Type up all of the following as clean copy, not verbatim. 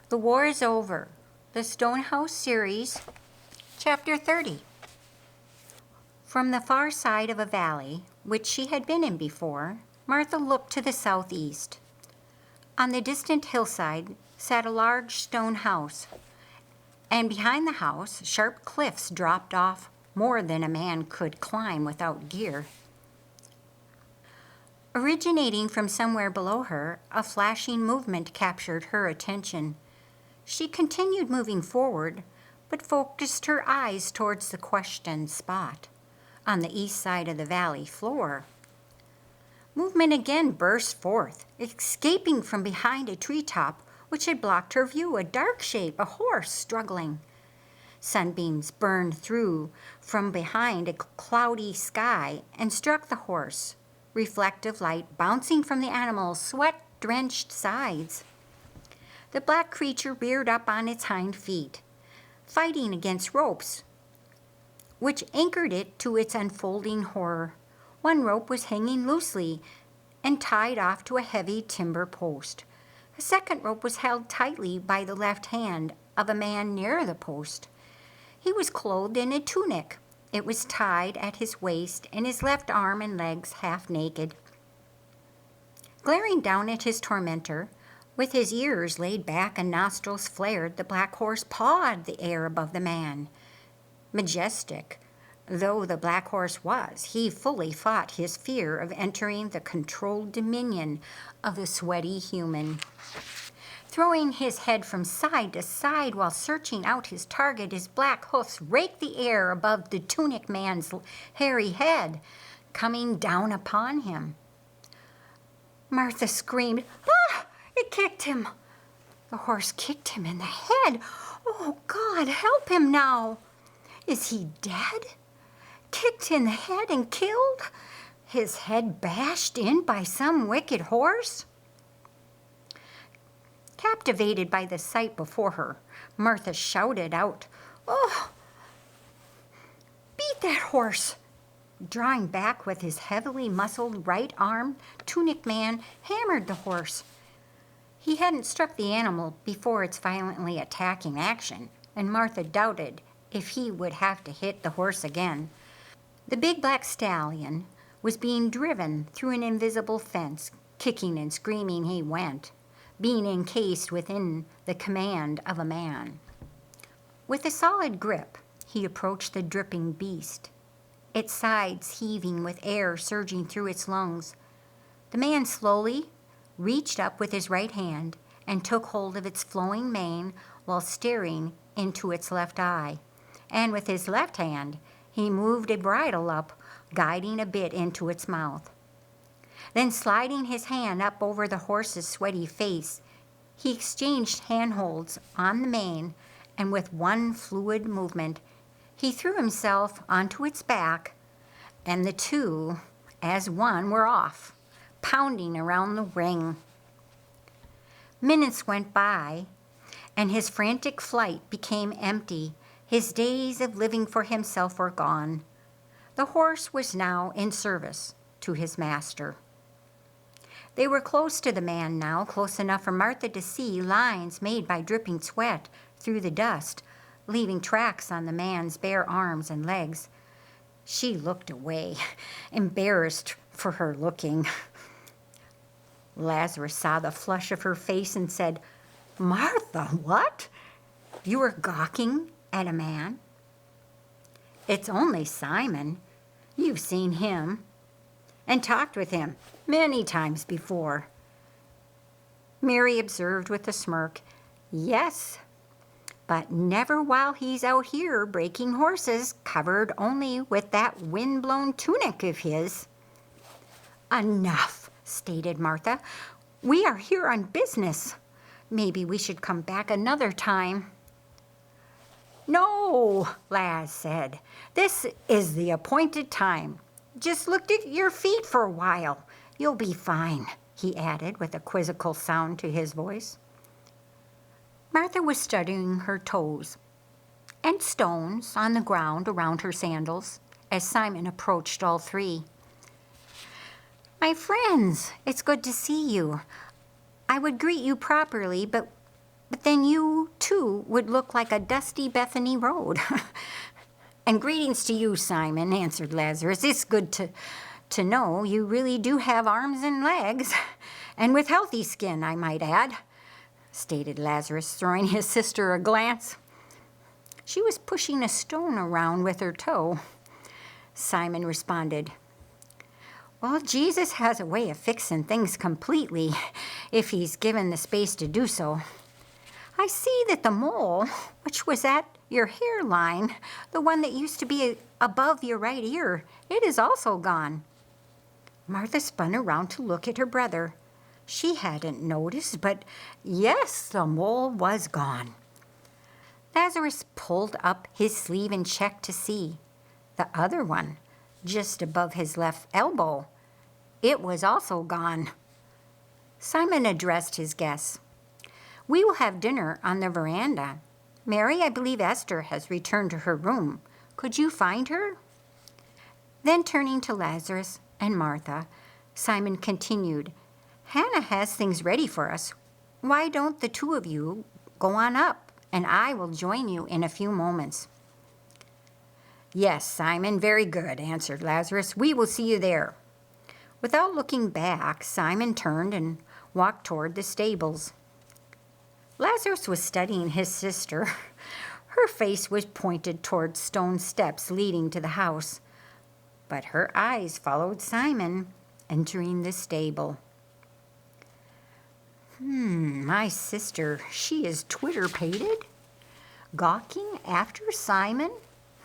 The War is Over. The Stonehouse Series, Chapter 30. From the far side of a valley, which she had been in before, Martha looked to the southeast. On the distant hillside sat a large stone house, and behind the house sharp cliffs dropped off more than a man could climb without gear. Originating from somewhere below her, a flashing movement captured her attention. She continued moving forward, but focused her eyes towards the questioned spot on the east side of the valley floor. Movement again burst forth, escaping from behind a treetop which had blocked her view, a dark shape, a horse struggling. Sunbeams burned through from behind a cloudy sky and struck the horse, reflective light bouncing from the animal's sweat-drenched sides. The black creature reared up on its hind feet, fighting against ropes, which anchored it to its unfolding horror. One rope was hanging loosely and tied off to a heavy timber post. A second rope was held tightly by the left hand of a man near the post. He was clothed in a tunic. It was tied at his waist, and his left arm and legs half naked. Glaring down at his tormentor, with his ears laid back and nostrils flared, the black horse pawed the air above the man. Majestic though the black horse was, he fully fought his fear of entering the controlled dominion of the sweaty human. Throwing his head from side to side while searching out his target, his black hoofs raked the air above the tunic man's hairy head, coming down upon him. Martha screamed, "Ah! It kicked him!" The horse kicked him in the head. "Oh, God, help him now!" "Is he dead? Kicked in the head and killed? His head bashed in by some wicked horse?" Captivated by the sight before her, Martha shouted out, "Oh, beat that horse!" Drawing back with his heavily muscled right arm, tunic man hammered the horse. He hadn't struck the animal before its violently attacking action, and Martha doubted if he would have to hit the horse again. The big black stallion was being driven through an invisible fence. Kicking and screaming he went, being encased within the command of a man. With a solid grip, he approached the dripping beast, its sides heaving with air surging through its lungs. The man slowly reached up with his right hand and took hold of its flowing mane while staring into its left eye. And with his left hand, he moved a bridle up, guiding a bit into its mouth. Then sliding his hand up over the horse's sweaty face, he exchanged handholds on the mane, and with one fluid movement, he threw himself onto its back, and the two, as one, were off, pounding around the ring. Minutes went by, and his frantic flight became empty. His days of living for himself were gone. The horse was now in service to his master. They were close to the man now, close enough for Martha to see lines made by dripping sweat through the dust, leaving tracks on the man's bare arms and legs. She looked away, embarrassed for her looking. Lazarus saw the flush of her face and said, "Martha, what? You were gawking at a man?" "It's only Simon. You've seen him and talked with him many times before." Mary observed with a smirk, "Yes, but never while he's out here breaking horses, covered only with that wind-blown tunic of his." "Enough," stated Martha. "We are here on business. Maybe we should come back another time." "No," Laz said. "This is the appointed time. Just look at your feet for a while. You'll be fine," he added with a quizzical sound to his voice. Martha was studying her toes and stones on the ground around her sandals as Simon approached all three. "My friends, it's good to see you. I would greet you properly, but But then you, too, would look like a dusty Bethany road. And greetings to you, Simon, answered Lazarus. It's good to know you really do have arms and legs, and with healthy skin, I might add, stated Lazarus, throwing his sister a glance. She was pushing a stone around with her toe. Simon responded, well, Jesus has a way of fixing things completely if he's given the space to do so. I see that the mole, which was at your hairline, the one that used to be above your right ear, it is also gone. Martha spun around to look at her brother. She hadn't noticed, but yes, the mole was gone. Lazarus pulled up his sleeve and checked to see. The other one, just above his left elbow, it was also gone. Simon addressed his guests. We will have dinner on the veranda. Mary, I believe Esther has returned to her room. Could you find her? Then turning to Lazarus and Martha, Simon continued, Hannah has things ready for us. Why don't the two of you go on up, and I will join you in a few moments. Yes, Simon, very good, answered Lazarus. We will see you there. Without looking back, Simon turned and walked toward the stables. Lazarus was studying his sister. Her face was pointed toward stone steps leading to the house, but her eyes followed Simon entering the stable. My sister, she is twitter-pated? Gawking after Simon?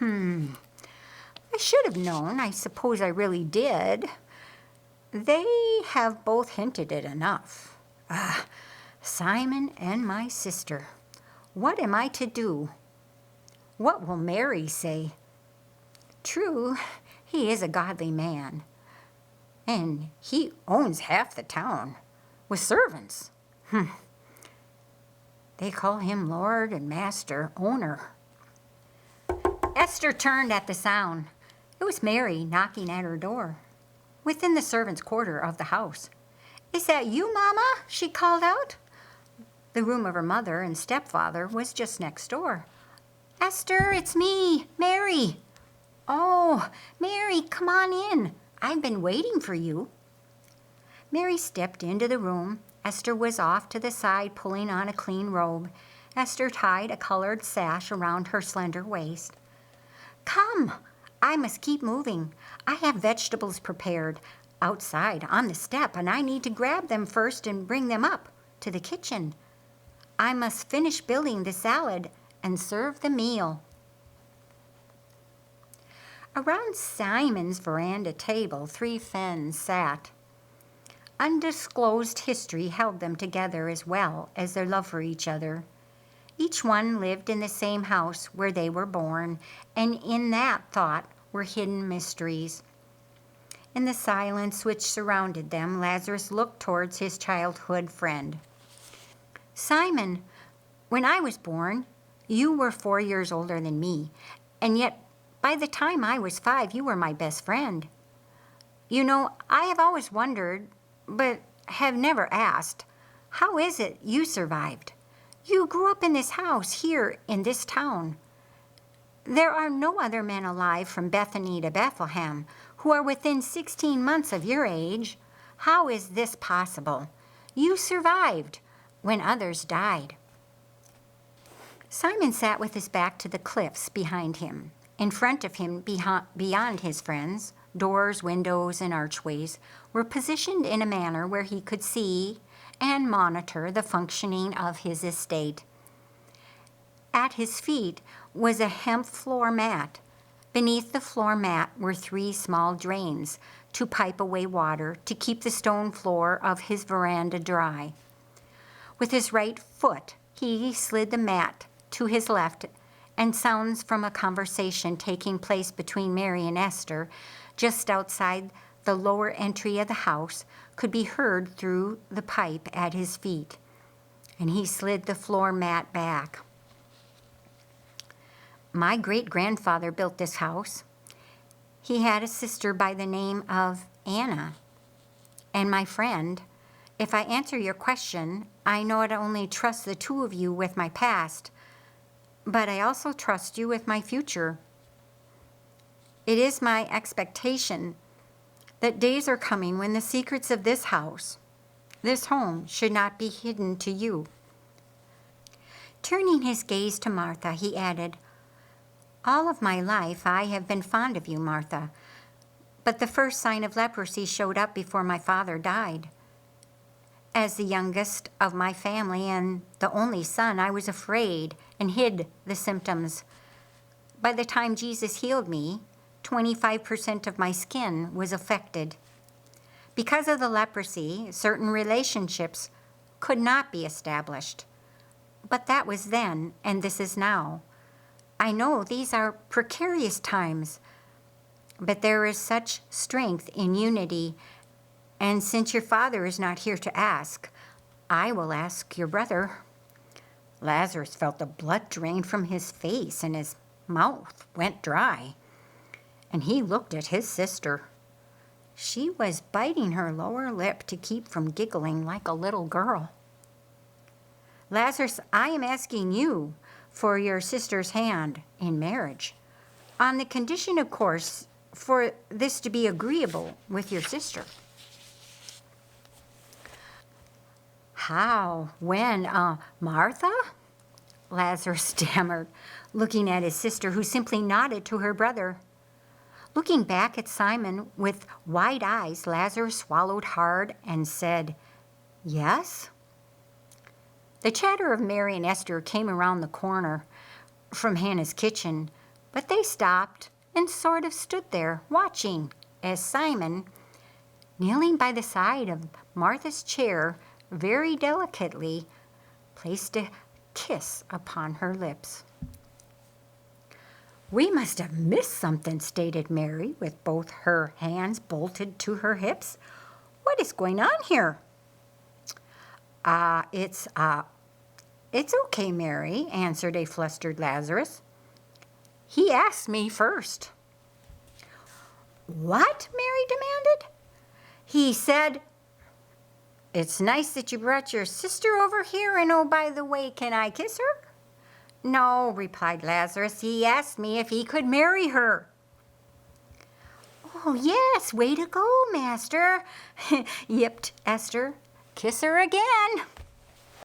I should have known. I suppose I really did. They have both hinted it enough. Simon and my sister. What am I to do? What will Mary say? True, he is a godly man, and he owns half the town with servants. They call him Lord and Master, owner. Esther turned at the sound. It was Mary knocking at her door, within the servants' quarter of the house. Is that you, Mama? She called out. The room of her mother and stepfather was just next door. Esther, it's me, Mary. Oh, Mary, come on in. I've been waiting for you. Mary stepped into the room. Esther was off to the side pulling on a clean robe. Esther tied a colored sash around her slender waist. Come, I must keep moving. I have vegetables prepared outside on the step, and I need to grab them first and bring them up to the kitchen. I must finish building the salad and serve the meal. Around Simon's veranda table, 3 Fens sat. Undisclosed history held them together as well as their love for each other. Each one lived in the same house where they were born, and in that thought were hidden mysteries. In the silence which surrounded them, Lazarus looked towards his childhood friend. Simon, when I was born, you were 4 years older than me, and yet by the time I was 5, you were my best friend. You know, I have always wondered, but have never asked, how is it you survived? You grew up in this house here in this town. There are no other men alive from Bethany to Bethlehem who are within 16 months of your age. How is this possible? You survived when others died. Simon sat with his back to the cliffs behind him. In front of him, beyond his friends, doors, windows, and archways were positioned in a manner where he could see and monitor the functioning of his estate. At his feet was a hemp floor mat. Beneath the floor mat were 3 small drains to pipe away water to keep the stone floor of his veranda dry. With his right foot, he slid the mat to his left, and sounds from a conversation taking place between Mary and Esther just outside the lower entry of the house could be heard through the pipe at his feet, and he slid the floor mat back. My great-grandfather built this house. He had a sister by the name of Anna, and my friend If I answer your question, I not only trust the two of you with my past, but I also trust you with my future. It is my expectation that days are coming when the secrets of this house, this home, should not be hidden to you. Turning his gaze to Martha, he added, "All of my life I have been fond of you, Martha, but the first sign of leprosy showed up before my father died. As the youngest of my family and the only son, I was afraid and hid the symptoms. By the time Jesus healed me, 25% of my skin was affected. Because of the leprosy, certain relationships could not be established. But that was then, and this is now. I know these are precarious times, but there is such strength in unity. And since your father is not here to ask, I will ask your brother." Lazarus felt the blood drain from his face and his mouth went dry. And he looked at his sister. She was biting her lower lip to keep from giggling like a little girl. "Lazarus, I am asking you for your sister's hand in marriage, on the condition, of course, for this to be agreeable with your sister." "How? When? Martha?" Lazarus stammered, looking at his sister, who simply nodded to her brother. Looking back at Simon with wide eyes, Lazarus swallowed hard and said, "Yes?" The chatter of Mary and Esther came around the corner from Hannah's kitchen, but they stopped and sort of stood there watching as Simon, kneeling by the side of Martha's chair, very delicately placed a kiss upon her lips. "We must have missed something," stated Mary, with both her hands bolted to her hips. "What is going on here?" It's okay, Mary," answered a flustered Lazarus. "He asked me first." "What?" Mary demanded. "He said, 'It's nice that you brought your sister over here, and oh, by the way, can I kiss her?'" "No," replied Lazarus. "He asked me if he could marry her." "Oh, yes, way to go, Master," yipped Esther. "Kiss her again."